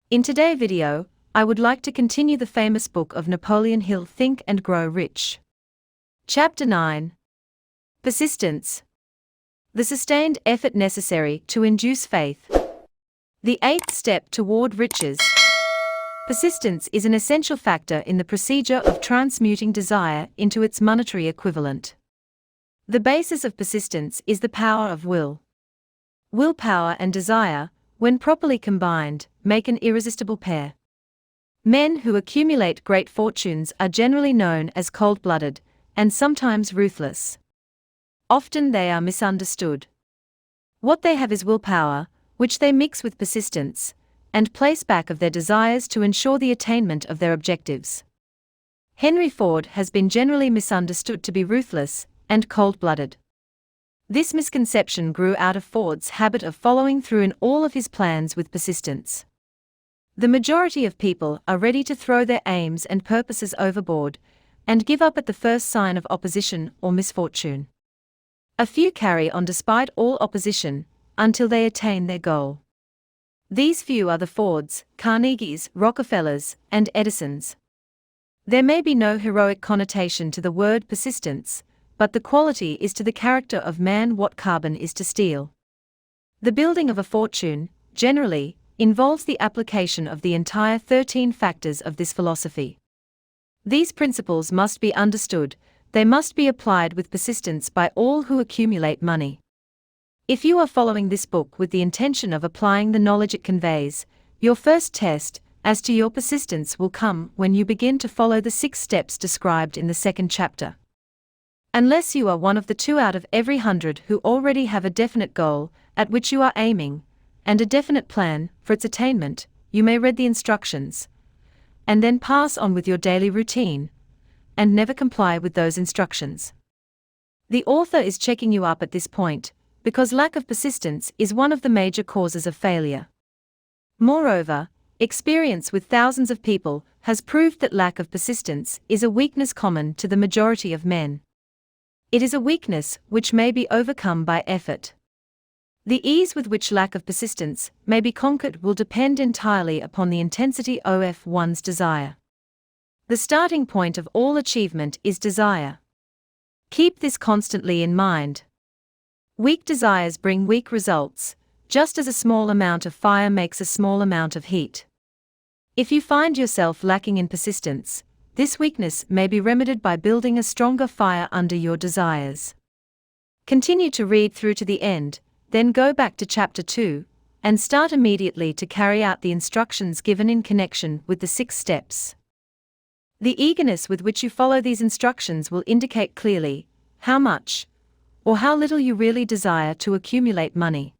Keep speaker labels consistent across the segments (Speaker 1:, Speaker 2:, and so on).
Speaker 1: In today's video, I would like to continue the famous book of Napoleon Hill, Think and Grow Rich. Chapter 9. Persistence. The sustained effort necessary to induce faith. The eighth step toward riches. Persistence is an essential factor in the procedure of transmuting desire into its monetary equivalent. The basis of persistence is the power of will. Willpower and desire, when properly combined, make an irresistible pair. Men who accumulate great fortunes are generally known as cold-blooded, and sometimes ruthless. Often they are misunderstood. What they have is willpower, which they mix with persistence, and place back of their desires to ensure the attainment of their objectives. Henry Ford has been generally misunderstood to be ruthless and cold-blooded. This misconception grew out of Ford's habit of following through in all of his plans with persistence. The majority of people are ready to throw their aims and purposes overboard and give up at the first sign of opposition or misfortune. A few carry on despite all opposition until they attain their goal. These few are the Fords, Carnegies, Rockefellers, and Edisons. There may be no heroic connotation to the word persistence, but the quality is to the character of man what carbon is to steel. The building of a fortune, generally, involves the application of the entire 13 factors of this philosophy. These principles must be understood, they must be applied with persistence by all who accumulate money. If you are following this book with the intention of applying the knowledge it conveys, your first test as to your persistence will come when you begin to follow the 6 steps described in the second chapter. Unless you are one of the 2 out of every 100 who already have a definite goal at which you are aiming, and a definite plan for its attainment, you may read the instructions, and then pass on with your daily routine, and never comply with those instructions. The author is checking you up at this point, because lack of persistence is one of the major causes of failure. Moreover, experience with thousands of people has proved that lack of persistence is a weakness common to the majority of men. It is a weakness which may be overcome by effort. The ease with which lack of persistence may be conquered will depend entirely upon the intensity of one's desire. The starting point of all achievement is desire. Keep this constantly in mind. Weak desires bring weak results, just as a small amount of fire makes a small amount of heat. If you find yourself lacking in persistence, this weakness may be remedied by building a stronger fire under your desires. Continue to read through to the end, then go back to chapter 2, and start immediately to carry out the instructions given in connection with the 6 steps. The eagerness with which you follow these instructions will indicate clearly how much or how little you really desire to accumulate money.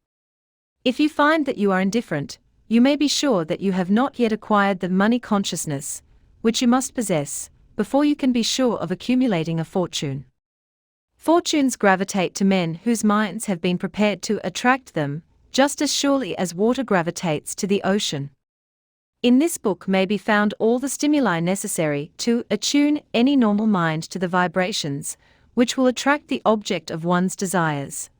Speaker 1: If you find that you are indifferent, you may be sure that you have not yet acquired the money consciousness, which you must possess, before you can be sure of accumulating a fortune. Fortunes gravitate to men whose minds have been prepared to attract them, just as surely as water gravitates to the ocean. In this book may be found all the stimuli necessary to attune any normal mind to the vibrations, which will attract the object of one's desires.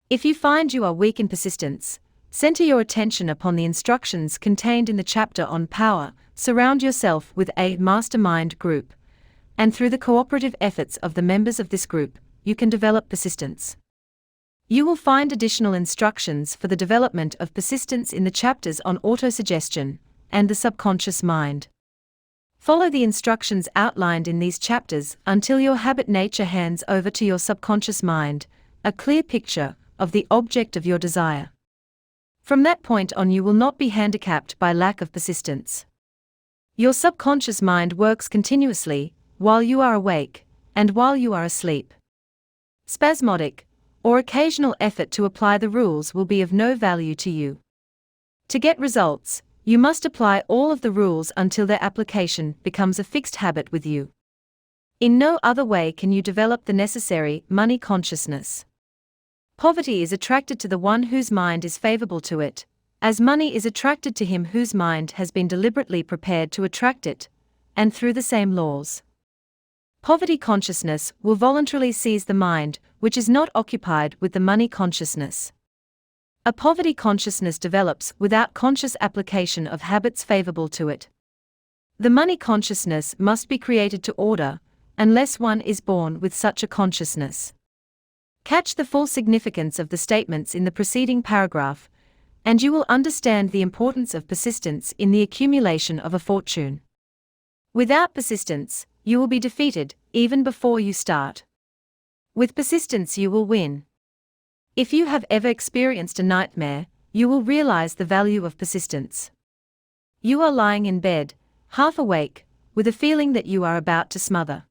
Speaker 1: If you find you are weak in persistence, center your attention upon the instructions contained in the chapter on power. Surround yourself with a mastermind group, and through the cooperative efforts of the members of this group, you can develop persistence. You will find additional instructions for the development of persistence in the chapters on autosuggestion and the subconscious mind. Follow the instructions outlined in these chapters until your habit nature hands over to your subconscious mind a clear picture of the object of your desire. From that point on, you will not be handicapped by lack of persistence. Your subconscious mind works continuously, while you are awake, and while you are asleep. Spasmodic, or occasional effort to apply the rules will be of no value to you. To get results, you must apply all of the rules until their application becomes a fixed habit with you. In no other way can you develop the necessary money consciousness. Poverty is attracted to the one whose mind is favorable to it, as money is attracted to him whose mind has been deliberately prepared to attract it, and through the same laws. Poverty consciousness will voluntarily seize the mind which is not occupied with the money consciousness. A poverty consciousness develops without conscious application of habits favorable to it. The money consciousness must be created to order, unless one is born with such a consciousness. Catch the full significance of the statements in the preceding paragraph, and you will understand the importance of persistence in the accumulation of a fortune. Without persistence, you will be defeated, even before you start. With persistence, you will win. If you have ever experienced a nightmare, you will realize the value of persistence. You are lying in bed, half awake, with a feeling that you are about to smother.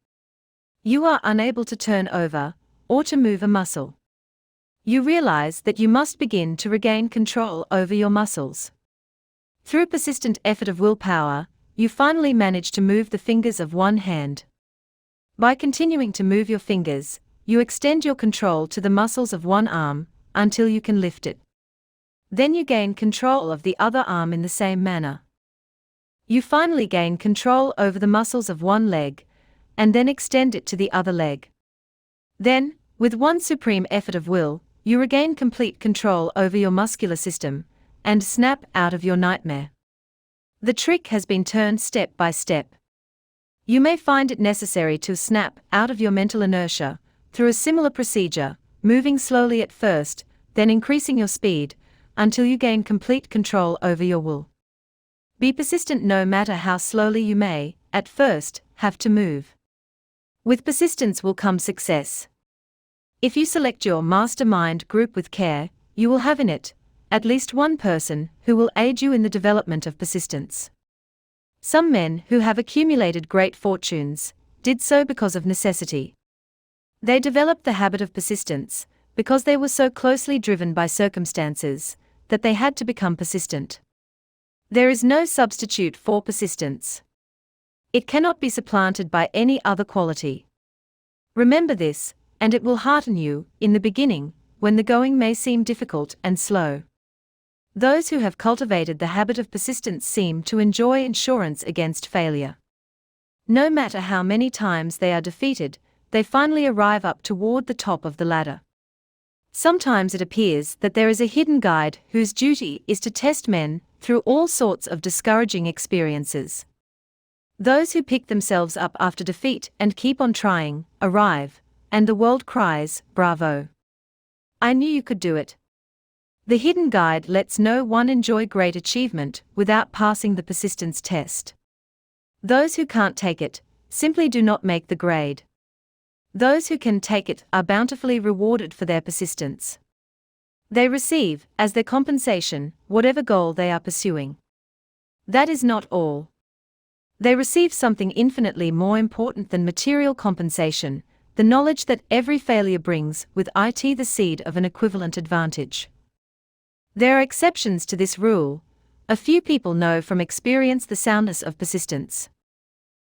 Speaker 1: You are unable to turn over, or to move a muscle. You realize that you must begin to regain control over your muscles. Through persistent effort of willpower, you finally manage to move the fingers of one hand. By continuing to move your fingers, you extend your control to the muscles of one arm, until you can lift it. Then you gain control of the other arm in the same manner. You finally gain control over the muscles of one leg, and then extend it to the other leg. Then, with one supreme effort of will, you regain complete control over your muscular system, and snap out of your nightmare. The trick has been turned step by step. You may find it necessary to snap out of your mental inertia, through a similar procedure, moving slowly at first, then increasing your speed, until you gain complete control over your will. Be persistent no matter how slowly you may, at first, have to move. With persistence will come success. If you select your mastermind group with care, you will have in it, at least one person who will aid you in the development of persistence. Some men who have accumulated great fortunes did so because of necessity. They developed the habit of persistence because they were so closely driven by circumstances that they had to become persistent. There is no substitute for persistence. It cannot be supplanted by any other quality. Remember this, and it will hearten you, in the beginning, when the going may seem difficult and slow. Those who have cultivated the habit of persistence seem to enjoy insurance against failure. No matter how many times they are defeated, they finally arrive up toward the top of the ladder. Sometimes it appears that there is a hidden guide whose duty is to test men through all sorts of discouraging experiences. Those who pick themselves up after defeat and keep on trying, arrive, and the world cries, "Bravo! I knew you could do it." The hidden guide lets no one enjoy great achievement without passing the persistence test. Those who can't take it simply do not make the grade. Those who can take it are bountifully rewarded for their persistence. They receive, as their compensation, whatever goal they are pursuing. That is not all. They receive something infinitely more important than material compensation, the knowledge that every failure brings with it the seed of an equivalent advantage. There are exceptions to this rule. A few people know from experience the soundness of persistence.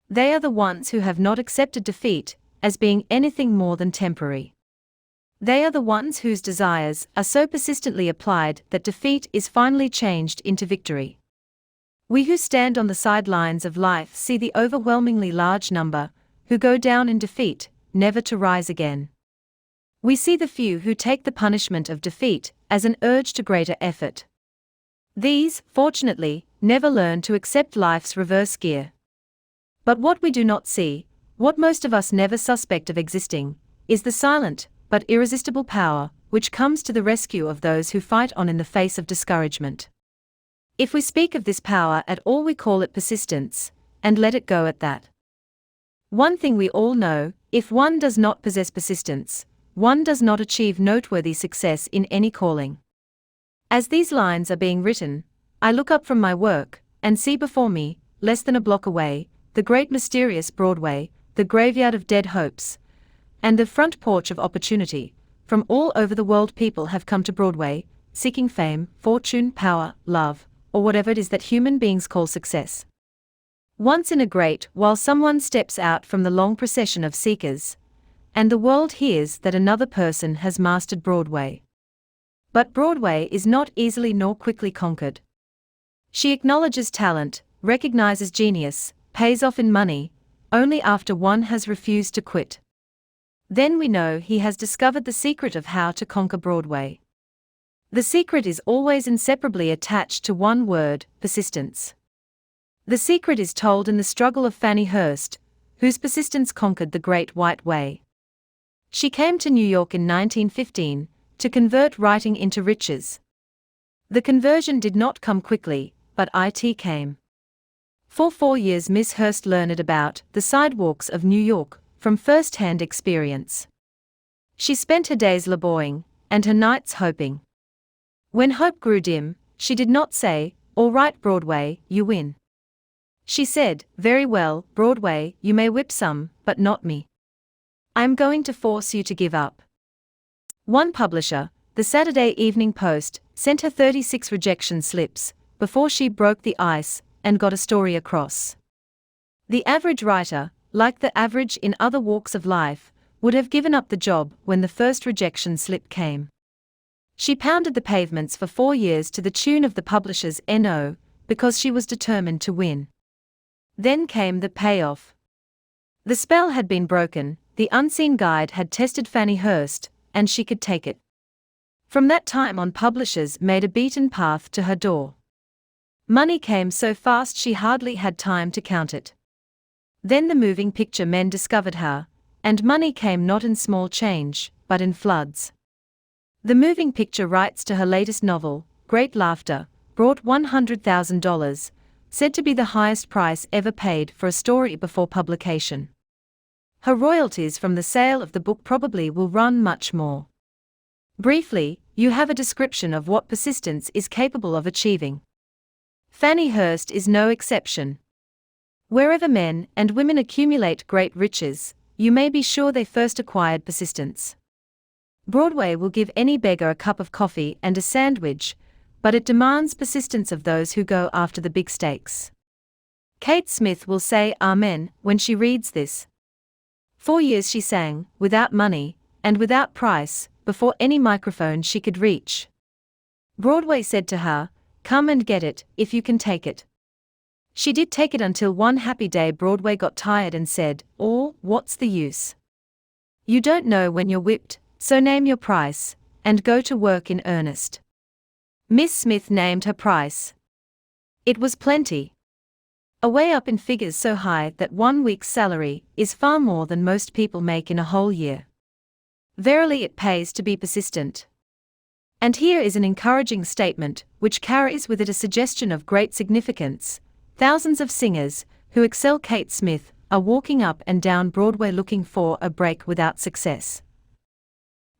Speaker 1: They are the ones who have not accepted defeat as being anything more than temporary. They are the ones whose desires are so persistently applied that defeat is finally changed into victory. We who stand on the sidelines of life see the overwhelmingly large number who go down in defeat, never to rise again. We see the few who take the punishment of defeat as an urge to greater effort. These, fortunately, never learn to accept life's reverse gear. But what we do not see, what most of us never suspect of existing, is the silent, but irresistible power, which comes to the rescue of those who fight on in the face of discouragement. If we speak of this power at all, we call it persistence, and let it go at that. One thing we all know, if one does not possess persistence, one does not achieve noteworthy success in any calling. As these lines are being written, I look up from my work, and see before me, less than a block away, the great mysterious Broadway, the graveyard of dead hopes, and the front porch of opportunity. From all over the world people have come to Broadway, seeking fame, fortune, power, love, or whatever it is that human beings call success. Once in a great while someone steps out from the long procession of seekers, and the world hears that another person has mastered Broadway. But Broadway is not easily nor quickly conquered. She acknowledges talent, recognizes genius, pays off in money, only after one has refused to quit. Then we know he has discovered the secret of how to conquer Broadway. The secret is always inseparably attached to one word: persistence. The secret is told in the struggle of Fanny Hurst, whose persistence conquered the Great White Way. She came to New York in 1915 to convert writing into riches. The conversion did not come quickly, but it came. For 4 years Miss Hurst learned about the sidewalks of New York from first-hand experience. She spent her days laboring, and her nights hoping. When hope grew dim, she did not say, "All right, Broadway, you win." She said, "Very well, Broadway, you may whip some, but not me. I am going to force you to give up." One publisher, the Saturday Evening Post, sent her 36 rejection slips before she broke the ice and got a story across. The average writer, like the average in other walks of life, would have given up the job when the first rejection slip came. She pounded the pavements for 4 years to the tune of the publisher's NO, because she was determined to win. Then came the payoff. The spell had been broken, the unseen guide had tested Fanny Hurst, and she could take it. From that time on, publishers made a beaten path to her door. Money came so fast she hardly had time to count it. Then the moving picture men discovered her, and money came not in small change, but in floods. The moving picture rights to her latest novel, Great Laughter, brought $100,000, said to be the highest price ever paid for a story before publication. Her royalties from the sale of the book probably will run much more. Briefly, you have a description of what persistence is capable of achieving. Fanny Hurst is no exception. Wherever men and women accumulate great riches, you may be sure they first acquired persistence. Broadway will give any beggar a cup of coffee and a sandwich, but it demands persistence of those who go after the big stakes. Kate Smith will say amen when she reads this. 4 years she sang, without money, and without price, before any microphone she could reach. Broadway said to her, "Come and get it, if you can take it." She did take it until one happy day Broadway got tired and said, "Oh, what's the use? You don't know when you're whipped, so name your price, and go to work in earnest." Miss Smith named her price. It was plenty. Away up in figures so high that 1 week's salary is far more than most people make in a whole year. Verily it pays to be persistent. And here is an encouraging statement, which carries with it a suggestion of great significance. Thousands of singers, who excel Kate Smith, are walking up and down Broadway looking for a break without success.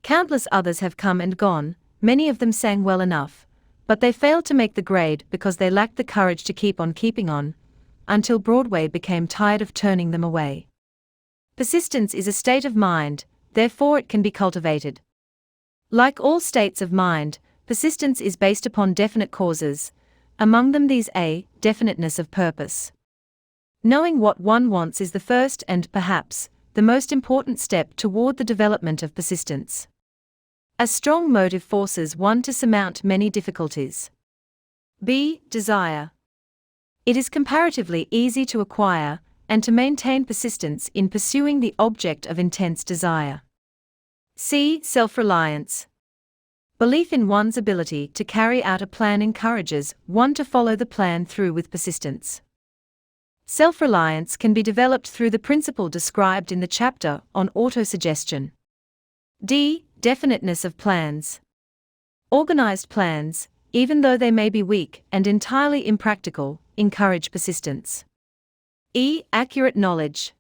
Speaker 1: Countless others have come and gone, many of them sang well enough, but they failed to make the grade because they lacked the courage to keep on keeping on, until Broadway became tired of turning them away. Persistence is a state of mind, therefore it can be cultivated. Like all states of mind, persistence is based upon definite causes, among them these: a definiteness of purpose. Knowing what one wants is the first and, perhaps, the most important step toward the development of persistence. A strong motive forces one to surmount many difficulties. b. Desire. It is comparatively easy to acquire and to maintain persistence in pursuing the object of intense desire. c. Self-reliance. Belief in one's ability to carry out a plan encourages one to follow the plan through with persistence. Self-reliance can be developed through the principle described in the chapter on autosuggestion. d. Definiteness of plans. Organized plans, even though they may be weak and entirely impractical, encourage persistence. e. Accurate knowledge.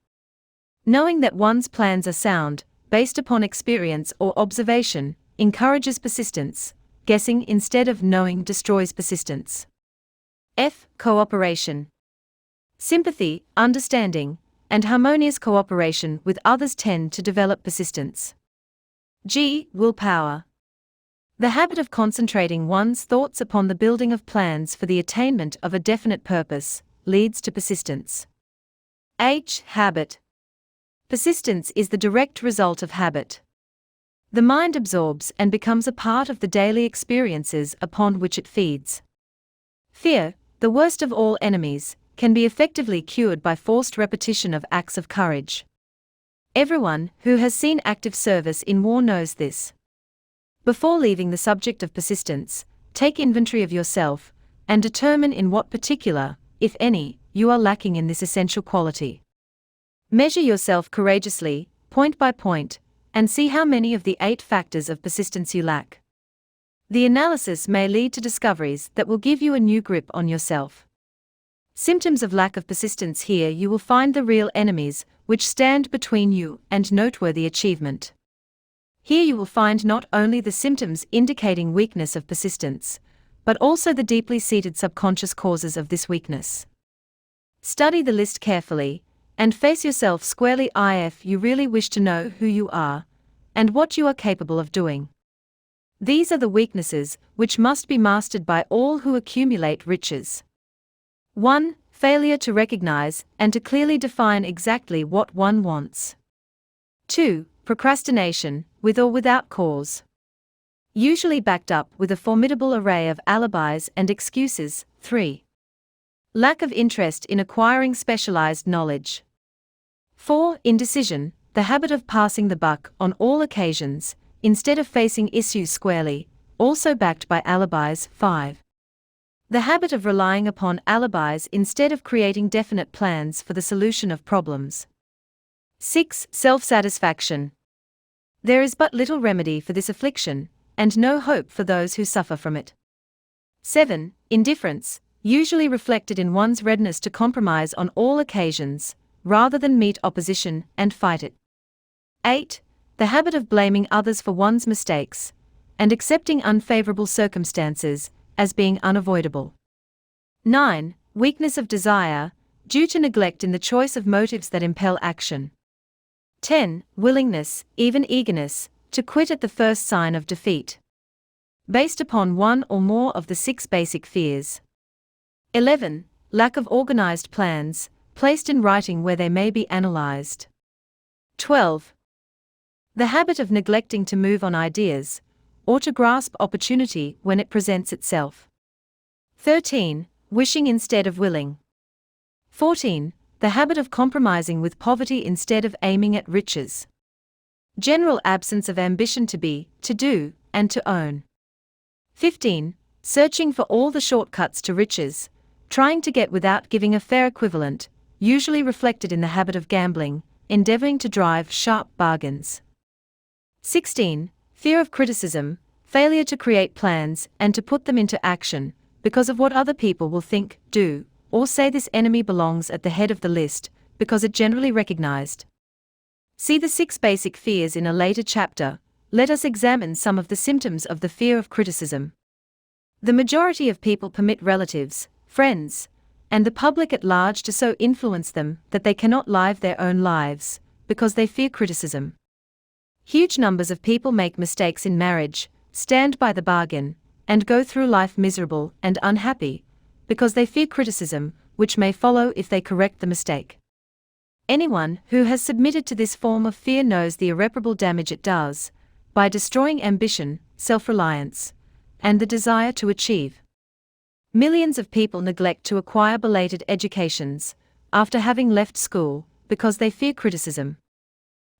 Speaker 1: Knowing that one's plans are sound, based upon experience or observation, encourages persistence. Guessing instead of knowing destroys persistence. f. Cooperation. Sympathy, understanding, and harmonious cooperation with others tend to develop persistence. g. Willpower. The habit of concentrating one's thoughts upon the building of plans for the attainment of a definite purpose leads to persistence. h. Habit. Persistence is the direct result of habit. The mind absorbs and becomes a part of the daily experiences upon which it feeds. Fear, the worst of all enemies, can be effectively cured by forced repetition of acts of courage. Everyone who has seen active service in war knows this. Before leaving the subject of persistence, take inventory of yourself and determine in what particular, if any, you are lacking in this essential quality. Measure yourself courageously, point by point, and see how many of the 8 factors of persistence you lack. The analysis may lead to discoveries that will give you a new grip on yourself. Symptoms of lack of persistence. Here you will find the real enemies, which stand between you and noteworthy achievement. Here you will find not only the symptoms indicating weakness of persistence, but also the deeply seated subconscious causes of this weakness. Study the list carefully, and face yourself squarely if you really wish to know who you are, and what you are capable of doing. These are the weaknesses which must be mastered by all who accumulate riches. 1. Failure to recognize and to clearly define exactly what one wants. 2. Procrastination, with or without cause. Usually backed up with a formidable array of alibis and excuses. 3. Lack of interest in acquiring specialized knowledge. 4. Indecision, the habit of passing the buck on all occasions, instead of facing issues squarely, also backed by alibis. 5. The habit of relying upon alibis instead of creating definite plans for the solution of problems. 6. Self-satisfaction. There is but little remedy for this affliction, and no hope for those who suffer from it. 7. Indifference, usually reflected in one's readiness to compromise on all occasions, rather than meet opposition and fight it. 8. The habit of blaming others for one's mistakes, and accepting unfavorable circumstances as being unavoidable. 9. Weakness of desire, due to neglect in the choice of motives that impel action. 10. Willingness, even eagerness, to quit at the first sign of defeat. Based upon one or more of the 6 basic fears. 11. Lack of organized plans, placed in writing where they may be analyzed. 12. The habit of neglecting to move on ideas, or to grasp opportunity when it presents itself. 13. Wishing instead of willing. 14. The habit of compromising with poverty instead of aiming at riches. General absence of ambition to be, to do, and to own. 15. Searching for all the shortcuts to riches, trying to get without giving a fair equivalent, usually reflected in the habit of gambling, endeavoring to drive sharp bargains. 16. Fear of criticism, failure to create plans and to put them into action, because of what other people will think, do, or say. This enemy belongs at the head of the list, because it generally recognized. See the 6 basic fears in a later chapter. Let us examine some of the symptoms of the fear of criticism. The majority of people permit relatives, friends, and the public at large to so influence them that they cannot live their own lives, because they fear criticism. Huge numbers of people make mistakes in marriage, stand by the bargain, and go through life miserable and unhappy, because they fear criticism, which may follow if they correct the mistake. Anyone who has submitted to this form of fear knows the irreparable damage it does, by destroying ambition, self-reliance, and the desire to achieve. Millions of people neglect to acquire belated educations, after having left school, because they fear criticism.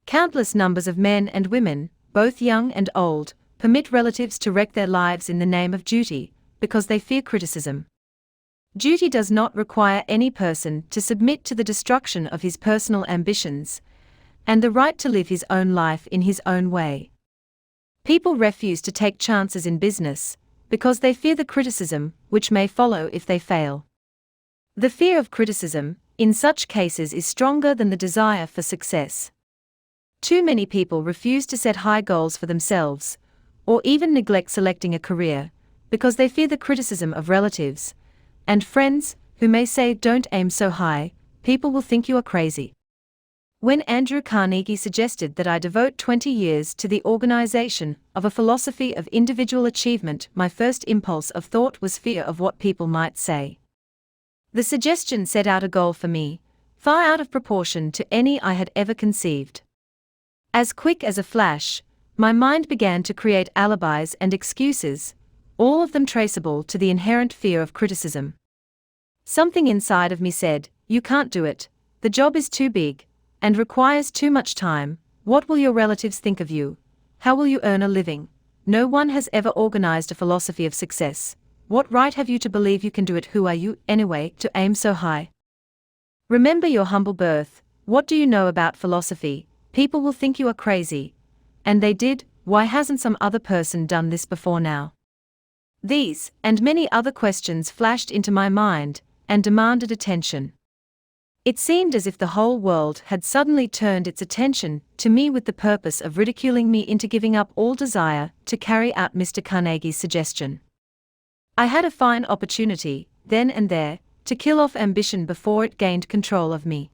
Speaker 1: Countless numbers of men and women, both young and old, permit relatives to wreck their lives in the name of duty, because they fear criticism. Duty does not require any person to submit to the destruction of his personal ambitions, and the right to live his own life in his own way. People refuse to take chances in business, because they fear the criticism which may follow if they fail. The fear of criticism, in such cases, is stronger than the desire for success. Too many people refuse to set high goals for themselves, or even neglect selecting a career, because they fear the criticism of relatives and friends, who may say, "Don't aim so high, people will think you are crazy." When Andrew Carnegie suggested that I devote 20 years to the organization of a philosophy of individual achievement, my first impulse of thought was fear of what people might say. The suggestion set out a goal for me, far out of proportion to any I had ever conceived. As quick as a flash, my mind began to create alibis and excuses, all of them traceable to the inherent fear of criticism. Something inside of me said, "You can't do it, the job is too big, and requires too much time. What will your relatives think of you? How will you earn a living? no one has ever organized a philosophy of success. What right have you to believe you can do it? Who are you, anyway, to aim so high? Remember your humble birth. What do you know about philosophy? People will think you are crazy. And they did. Why hasn't some other person done this before now? These, and many other questions flashed into my mind, and demanded attention. It seemed as if the whole world had suddenly turned its attention to me with the purpose of ridiculing me into giving up all desire to carry out Mr. Carnegie's suggestion. I had a fine opportunity, then and there, to kill off ambition before it gained control of me.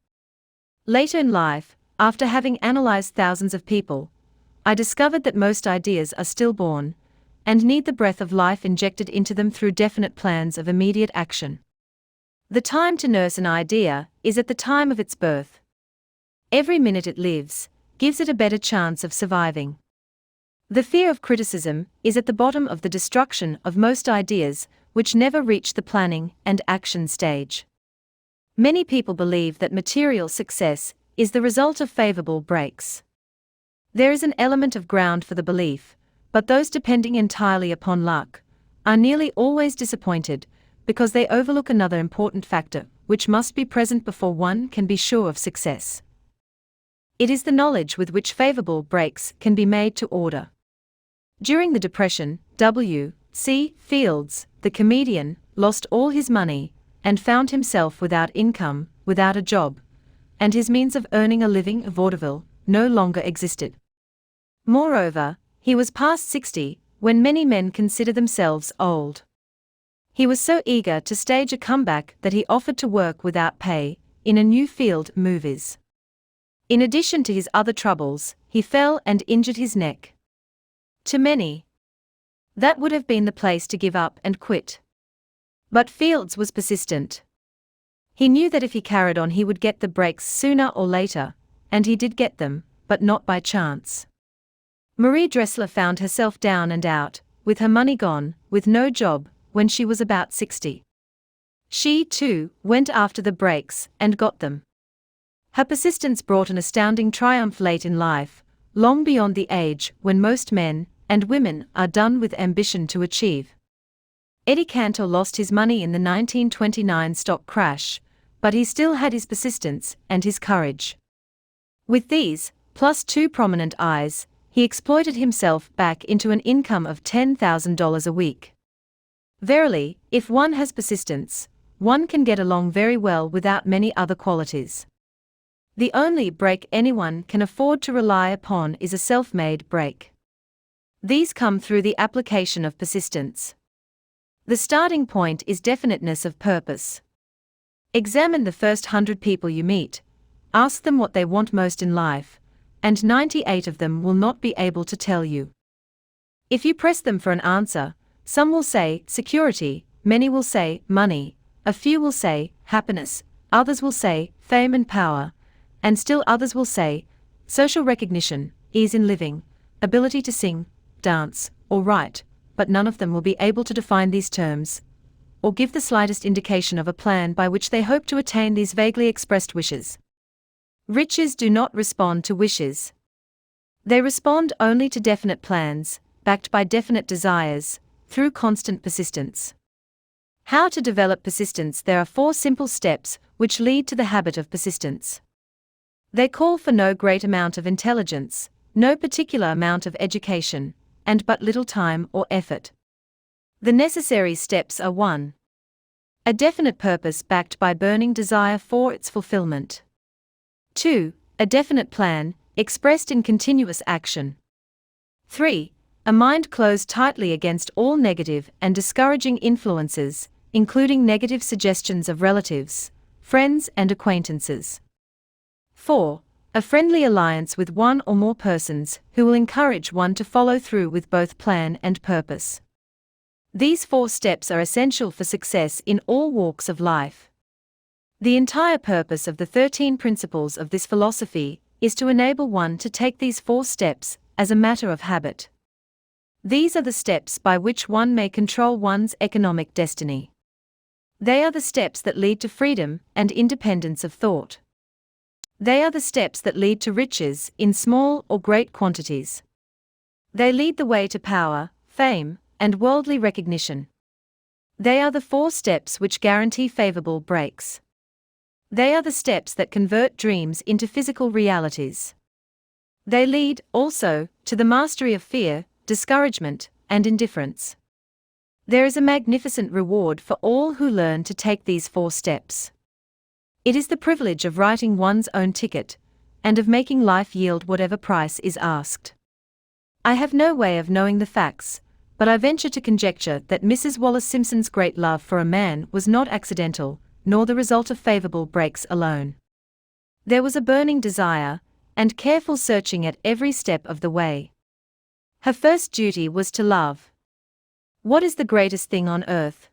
Speaker 1: Later in life, after having analyzed thousands of people, I discovered that most ideas are stillborn, and need the breath of life injected into them through definite plans of immediate action. The time to nurse an idea is at the time of its birth. Every minute it lives gives it a better chance of surviving. The fear of criticism is at the bottom of the destruction of most ideas which never reach the planning and action stage. Many people believe that material success is the result of favorable breaks. There is an element of ground for the belief, but those depending entirely upon luck are nearly always disappointed because they overlook another important factor which must be present before one can be sure of success. It is the knowledge with which favorable breaks can be made to order. During the Depression, W.C. Fields, the comedian, lost all his money and found himself without income, without a job, and his means of earning a living vaudeville no longer existed. Moreover, he was past 60, when many men consider themselves old. He was so eager to stage a comeback that he offered to work without pay in a new field, movies. In addition to his other troubles, he fell and injured his neck. To many, that would have been the place to give up and quit. But Fields was persistent. He knew that if he carried on he would get the breaks sooner or later, and he did get them, but not by chance. Marie Dressler found herself down and out, with her money gone, with no job, when she was about 60. She, too, went after the breaks and got them. Her persistence brought an astounding triumph late in life, long beyond the age when most men and women are done with ambition to achieve. Eddie Cantor lost his money in the 1929 stock crash, but he still had his persistence and his courage. With these, plus 2 prominent eyes, he exploited himself back into an income of $10,000 a week. Verily, if one has persistence, one can get along very well without many other qualities. The only break anyone can afford to rely upon is a self-made break. These come through the application of persistence. The starting point is definiteness of purpose. Examine the first 100 people you meet, ask them what they want most in life, and 98 of them will not be able to tell you. If you press them for an answer, some will say security, many will say money, a few will say happiness, others will say fame and power, and still others will say social recognition, ease in living, ability to sing, dance, or write, but none of them will be able to define these terms, or give the slightest indication of a plan by which they hope to attain these vaguely expressed wishes. Riches do not respond to wishes. They respond only to definite plans, backed by definite desires, through constant persistence. How to develop persistence? There are 4 simple steps which lead to the habit of persistence. They call for no great amount of intelligence, no particular amount of education, and but little time or effort. The necessary steps are 1. A definite purpose backed by burning desire for its fulfillment. 2. A definite plan, expressed in continuous action. 3. A mind closed tightly against all negative and discouraging influences, including negative suggestions of relatives, friends and acquaintances. 4. A friendly alliance with one or more persons who will encourage one to follow through with both plan and purpose. These 4 steps are essential for success in all walks of life. The entire purpose of the 13 principles of this philosophy is to enable one to take these 4 steps as a matter of habit. These are the steps by which one may control one's economic destiny. They are the steps that lead to freedom and independence of thought. They are the steps that lead to riches in small or great quantities. They lead the way to power, fame, and worldly recognition. They are the 4 steps which guarantee favorable breaks. They are the steps that convert dreams into physical realities. They lead, also, to the mastery of fear, discouragement, and indifference. There is a magnificent reward for all who learn to take these 4 steps. It is the privilege of writing one's own ticket, and of making life yield whatever price is asked. I have no way of knowing the facts, but I venture to conjecture that Mrs. Wallace Simpson's great love for a man was not accidental, nor the result of favorable breaks alone. There was a burning desire, and careful searching at every step of the way. Her first duty was to love. What is the greatest thing on earth?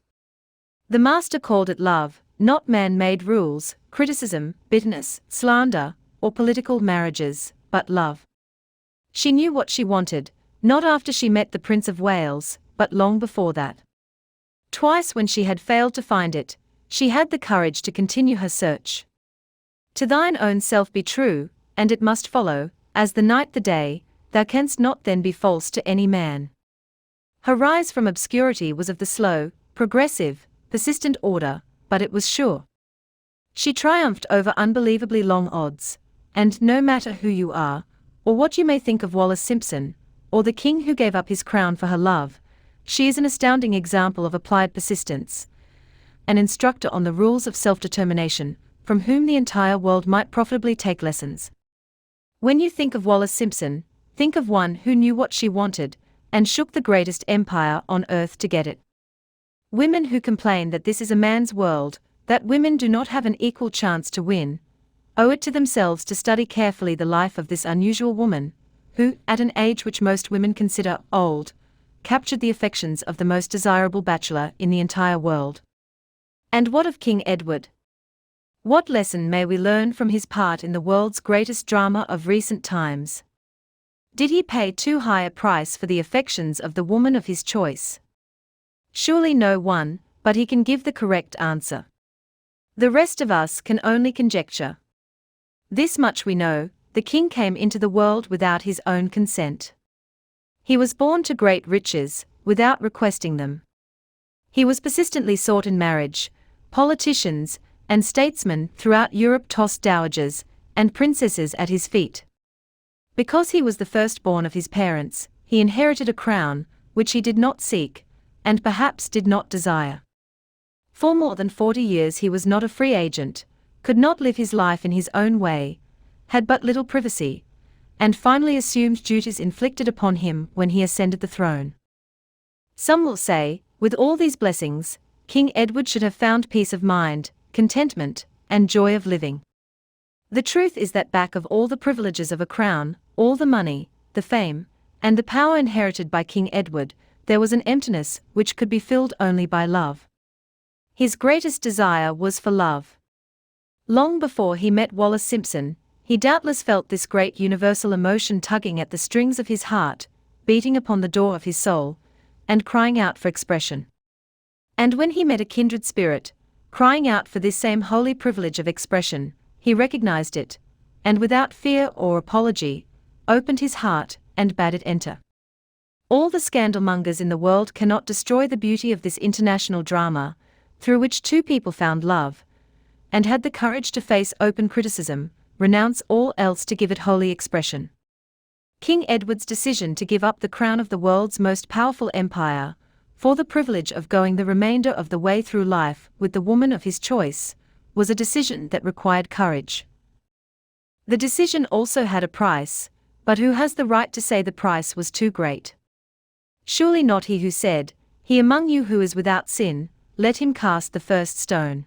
Speaker 1: The Master called it love, not man-made rules, criticism, bitterness, slander, or political marriages, but love. She knew what she wanted, not after she met the Prince of Wales, but long before that. Twice when she had failed to find it, she had the courage to continue her search. To thine own self be true, and it must follow, as the night the day, thou canst not then be false to any man. Her rise from obscurity was of the slow, progressive, persistent order, but it was sure. She triumphed over unbelievably long odds, and no matter who you are, or what you may think of Wallace Simpson, or the king who gave up his crown for her love, she is an astounding example of applied persistence, an instructor on the rules of self-determination, from whom the entire world might profitably take lessons. When you think of Wallace Simpson, think of one who knew what she wanted, and shook the greatest empire on earth to get it. Women who complain that this is a man's world, that women do not have an equal chance to win, owe it to themselves to study carefully the life of this unusual woman, who, at an age which most women consider old, captured the affections of the most desirable bachelor in the entire world. And what of King Edward? What lesson may we learn from his part in the world's greatest drama of recent times? Did he pay too high a price for the affections of the woman of his choice? Surely no one, but he can give the correct answer. The rest of us can only conjecture. This much we know: the king came into the world without his own consent. He was born to great riches, without requesting them. He was persistently sought in marriage. Politicians and statesmen throughout Europe tossed dowagers and princesses at his feet. Because he was the firstborn of his parents, he inherited a crown, which he did not seek, and perhaps did not desire. For more than 40 years he was not a free agent, could not live his life in his own way, had but little privacy, and finally assumed duties inflicted upon him when he ascended the throne. Some will say, with all these blessings, King Edward should have found peace of mind, contentment, and joy of living. The truth is that back of all the privileges of a crown, all the money, the fame, and the power inherited by King Edward, there was an emptiness which could be filled only by love. His greatest desire was for love. Long before he met Wallace Simpson, he doubtless felt this great universal emotion tugging at the strings of his heart, beating upon the door of his soul, and crying out for expression. And when he met a kindred spirit, crying out for this same holy privilege of expression, he recognized it, and without fear or apology, opened his heart and bade it enter. All the scandalmongers in the world cannot destroy the beauty of this international drama, through which two people found love, and had the courage to face open criticism, renounce all else to give it holy expression. King Edward's decision to give up the crown of the world's most powerful empire, for the privilege of going the remainder of the way through life with the woman of his choice, was a decision that required courage. The decision also had a price, but who has the right to say the price was too great? Surely not he who said, "He among you who is without sin, let him cast the first stone."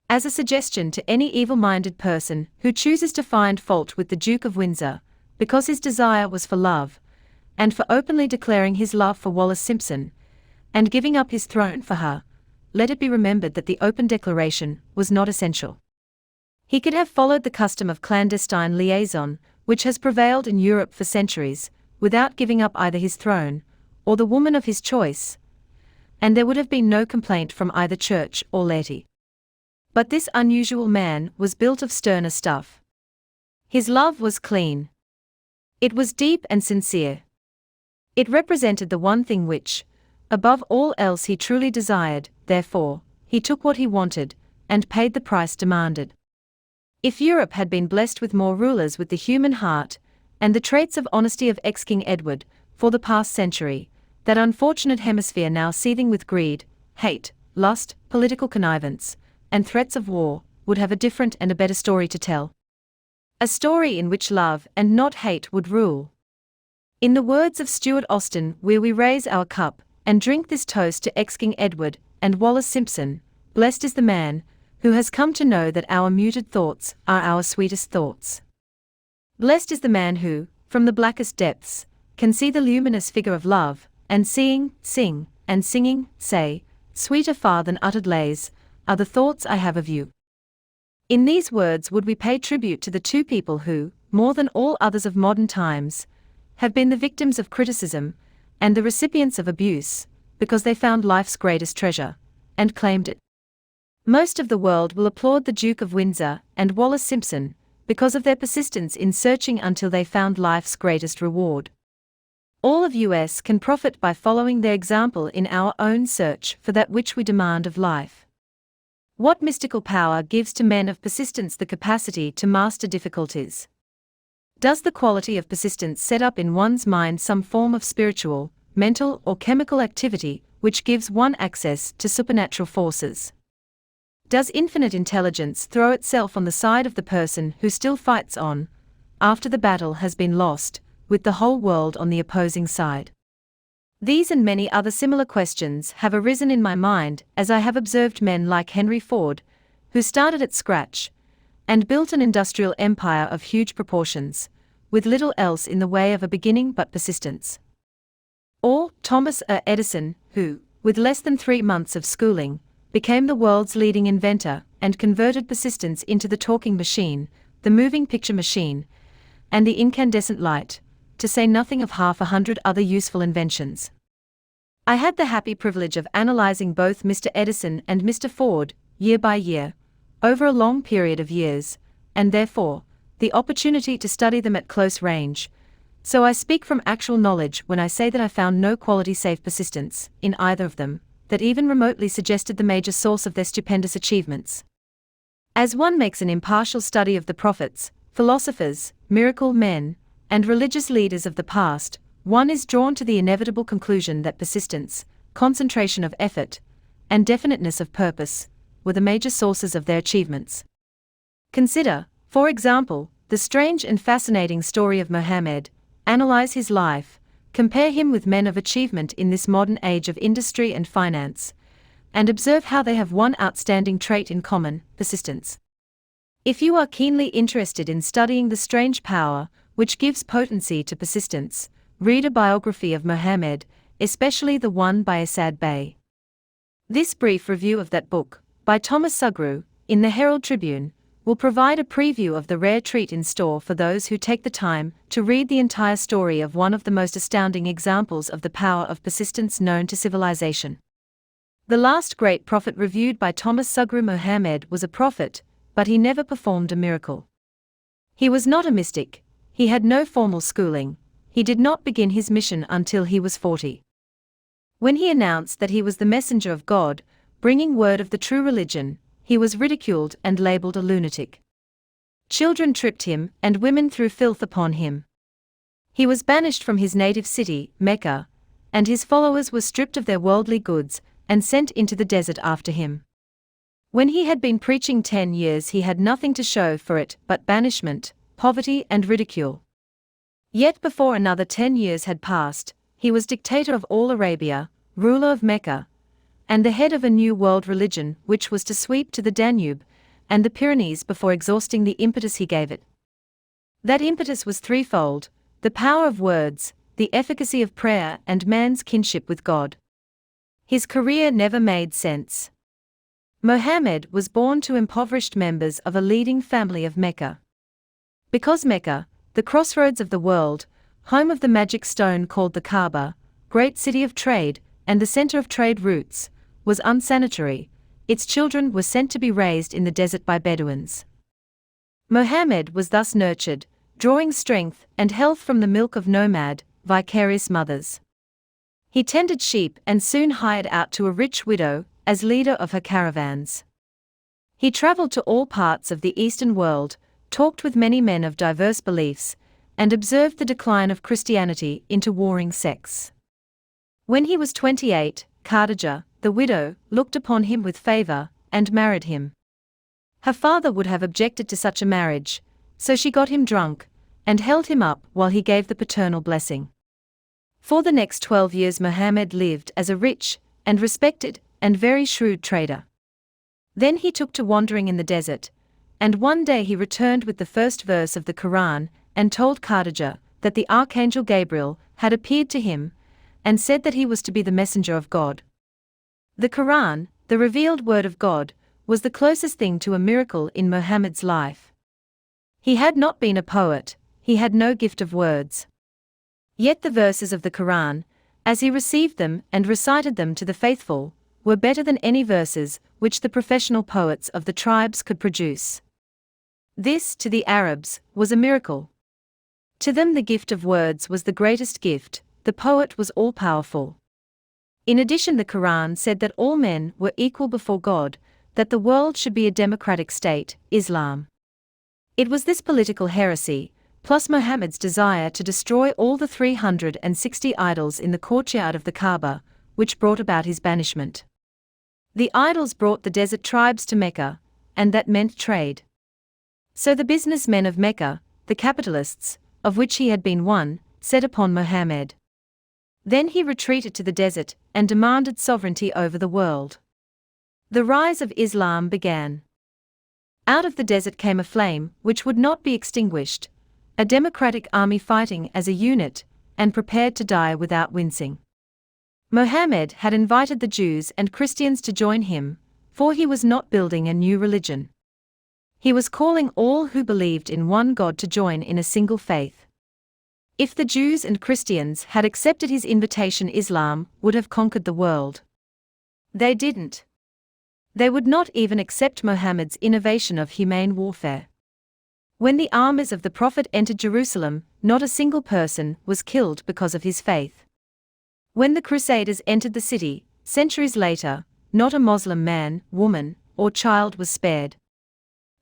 Speaker 1: As a suggestion to any evil-minded person who chooses to find fault with the Duke of Windsor, because his desire was for love, and for openly declaring his love for Wallace Simpson, and giving up his throne for her, let it be remembered that the open declaration was not essential. He could have followed the custom of clandestine liaison, which has prevailed in Europe for centuries, without giving up either his throne, or the woman of his choice, and there would have been no complaint from either church or laity. But this unusual man was built of sterner stuff. His love was clean. It was deep and sincere. It represented the one thing which, above all else, he truly desired. Therefore, he took what he wanted, and paid the price demanded. If Europe had been blessed with more rulers with the human heart, and the traits of honesty of ex-King Edward, for the past century, that unfortunate hemisphere now seething with greed, hate, lust, political connivance, and threats of war, would have a different and a better story to tell. A story in which love and not hate would rule. In the words of Stuart Austin, where we raise our cup, and drink this toast to ex-King Edward, and Wallace Simpson, blessed is the man, who has come to know that our muted thoughts are our sweetest thoughts. Blessed is the man who, from the blackest depths, can see the luminous figure of love, and seeing, sing, and singing, say, sweeter far than uttered lays, are the thoughts I have of you. In these words would we pay tribute to the two people who, more than all others of modern times, have been the victims of criticism, and the recipients of abuse, because they found life's greatest treasure, and claimed it. Most of the world will applaud the Duke of Windsor and Wallace Simpson, because of their persistence in searching until they found life's greatest reward. All of us can profit by following their example in our own search for that which we demand of life. What mystical power gives to men of persistence the capacity to master difficulties? Does the quality of persistence set up in one's mind some form of spiritual, mental, or chemical activity which gives one access to supernatural forces? Does infinite intelligence throw itself on the side of the person who still fights on, after the battle has been lost, with the whole world on the opposing side? These and many other similar questions have arisen in my mind as I have observed men like Henry Ford, who started at scratch, and built an industrial empire of huge proportions, with little else in the way of a beginning but persistence. Or Thomas Edison, who, with less than 3 months of schooling, became the world's leading inventor and converted persistence into the talking machine, the moving picture machine, and the incandescent light, to say nothing of 100 other useful inventions. I had the happy privilege of analyzing both Mr. Edison and Mr. Ford, year by year, over a long period of years, and therefore, the opportunity to study them at close range. So I speak from actual knowledge when I say that I found no quality save persistence, in either of them, that even remotely suggested the major source of their stupendous achievements. As one makes an impartial study of the prophets, philosophers, miracle men, and religious leaders of the past, one is drawn to the inevitable conclusion that persistence, concentration of effort, and definiteness of purpose were the major sources of their achievements. Consider, for example, the strange and fascinating story of Mohammed, analyze his life, compare him with men of achievement in this modern age of industry and finance, and observe how they have one outstanding trait in common: persistence. If you are keenly interested in studying the strange power which gives potency to persistence, read a biography of Mohammed, especially the one by Asad Bey. This brief review of that book, by Thomas Sugru, in the Herald Tribune, will provide a preview of the rare treat in store for those who take the time to read the entire story of one of the most astounding examples of the power of persistence known to civilization. The last great prophet reviewed by Thomas Sugru. Mohammed was a prophet, but he never performed a miracle. He was not a mystic, he had no formal schooling, he did not begin his mission until he was 40. When he announced that he was the messenger of God, bringing word of the true religion, he was ridiculed and labeled a lunatic. Children tripped him, and women threw filth upon him. He was banished from his native city, Mecca, and his followers were stripped of their worldly goods and sent into the desert after him. When he had been preaching 10 years, he had nothing to show for it but banishment, poverty, and ridicule. Yet before another 10 years had passed, he was dictator of all Arabia, ruler of Mecca, and the head of a new world religion which was to sweep to the Danube and the Pyrenees before exhausting the impetus he gave it. That impetus was threefold: the power of words, the efficacy of prayer, and man's kinship with God. His career never made sense. Mohammed was born to impoverished members of a leading family of Mecca. Because Mecca, the crossroads of the world, home of the magic stone called the Kaaba, great city of trade, and the center of trade routes, was unsanitary, its children were sent to be raised in the desert by Bedouins. Mohammed was thus nurtured, drawing strength and health from the milk of nomad, vicarious mothers. He tended sheep and soon hired out to a rich widow as leader of her caravans. He traveled to all parts of the Eastern world, talked with many men of diverse beliefs, and observed the decline of Christianity into warring sects. When he was 28, Khadijah, the widow, looked upon him with favor and married him. Her father would have objected to such a marriage, so she got him drunk and held him up while he gave the paternal blessing. For the next 12 years Muhammad lived as a rich and respected and very shrewd trader. Then he took to wandering in the desert, and one day he returned with the first verse of the Quran and told Khadijah that the archangel Gabriel had appeared to him and said that he was to be the messenger of God. The Quran, the revealed word of God, was the closest thing to a miracle in Muhammad's life. He had not been a poet, he had no gift of words. Yet the verses of the Quran, as he received them and recited them to the faithful, were better than any verses which the professional poets of the tribes could produce. This, to the Arabs, was a miracle. To them the gift of words was the greatest gift, the poet was all-powerful. In addition, the Quran said that all men were equal before God, that the world should be a democratic state, Islam. It was this political heresy, plus Muhammad's desire to destroy all the 360 idols in the courtyard of the Kaaba, which brought about his banishment. The idols brought the desert tribes to Mecca, and that meant trade. So the businessmen of Mecca, the capitalists, of which he had been one, set upon Muhammad. Then he retreated to the desert and demanded sovereignty over the world. The rise of Islam began. Out of the desert came a flame which would not be extinguished, a democratic army fighting as a unit, and prepared to die without wincing. Muhammad had invited the Jews and Christians to join him, for he was not building a new religion. He was calling all who believed in one God to join in a single faith. If the Jews and Christians had accepted his invitation, Islam would have conquered the world. They didn't. They would not even accept Muhammad's innovation of humane warfare. When the armies of the Prophet entered Jerusalem, not a single person was killed because of his faith. When the Crusaders entered the city, centuries later, not a Muslim man, woman, or child was spared.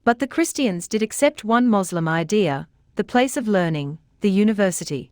Speaker 1: But the Christians did accept one Muslim idea, the place of learning, the university.